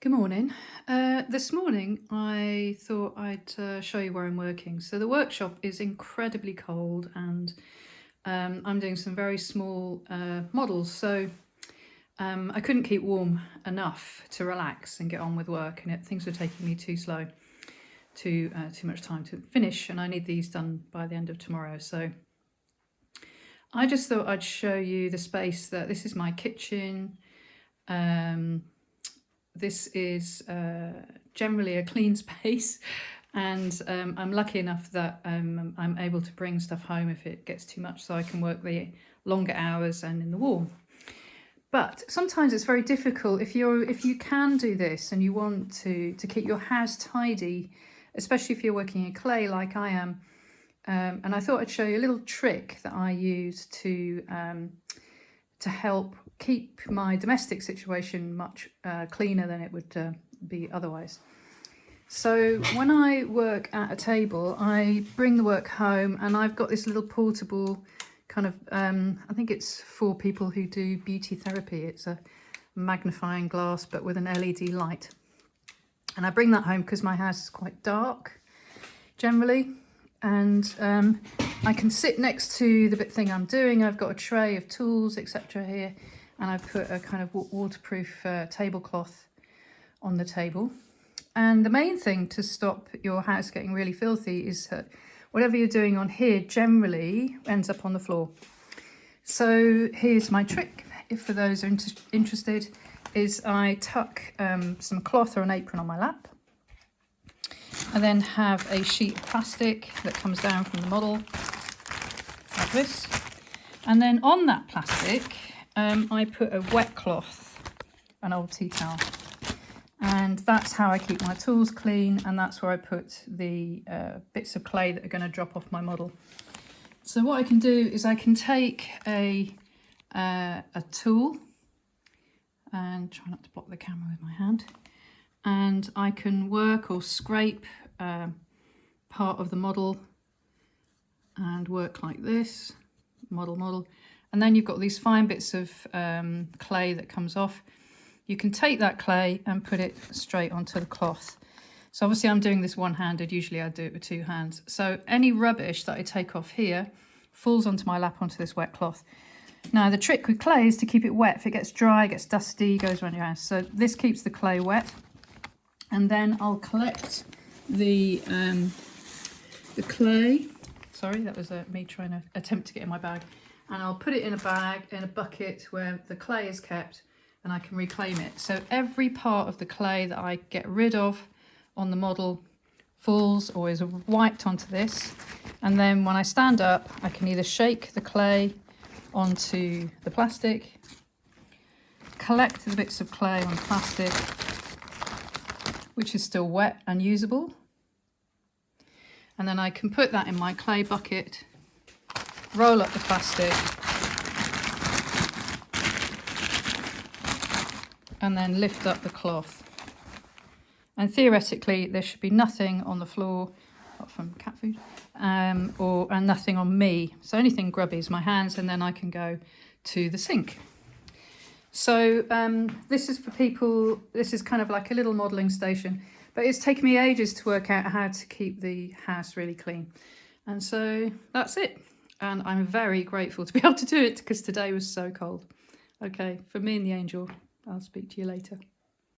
Good morning. This morning I thought I'd show you where I'm working. So the workshop is incredibly cold and I'm doing some very small models, so I couldn't keep warm enough to relax and get on with work, and things were taking me too slow, too much time to finish, and I need these done by the end of tomorrow. So I just thought I'd show you the space. This is my kitchen. This is generally a clean space, and I'm lucky enough that I'm able to bring stuff home if it gets too much, so I can work the longer hours and in the warm. But sometimes it's very difficult if you can do this and you want to keep your house tidy, especially if you're working in clay like I am. And I thought I'd show you a little trick that I use to help keep my domestic situation much cleaner than it would be otherwise. So when I work at a table, I bring the work home, and I've got this little portable kind of, I think it's for people who do beauty therapy. It's a magnifying glass but with an LED light. And I bring that home because my house is quite dark generally. And I can sit next to the thing I'm doing. I've got a tray of tools, etc. here, and I've put a kind of waterproof tablecloth on the table. And the main thing to stop your house getting really filthy is that whatever you're doing on here generally ends up on the floor. So here's my trick, if for those who are interested, is I tuck some cloth or an apron on my lap. I then have a sheet of plastic that comes down from the model, like this. And then on that plastic, I put a wet cloth, an old tea towel. And that's how I keep my tools clean, and that's where I put the bits of clay that are going to drop off my model. So what I can do is I can take a tool, and try not to block the camera with my hand, and I can work or scrape part of the model and work like this, model, and then you've got these fine bits of clay that comes off. You can take that clay and put it straight onto the cloth. So obviously I'm doing this one-handed, usually I do it with two hands. So any rubbish that I take off here falls onto my lap onto this wet cloth. Now the trick with clay is to keep it wet. If it gets dry, it gets dusty, goes around your house. So this keeps the clay wet. And then I'll collect the clay. Sorry, that was me trying to attempt to get in my bag. And I'll put it in a bag, in a bucket where the clay is kept, and I can reclaim it. So every part of the clay that I get rid of on the model falls or is wiped onto this. And then when I stand up, I can either shake the clay onto the plastic, collect the bits of clay on the plastic, which is still wet and usable. And then I can put that in my clay bucket, roll up the plastic, and then lift up the cloth. And theoretically, there should be nothing on the floor, apart from cat food, and nothing on me. So anything grubby is my hands, and then I can go to the sink. So this is for people, this is kind of like a little modelling station, but it's taken me ages to work out how to keep the house really clean. And so that's it. And I'm very grateful to be able to do it because today was so cold. Okay, from me and the angel, I'll speak to you later.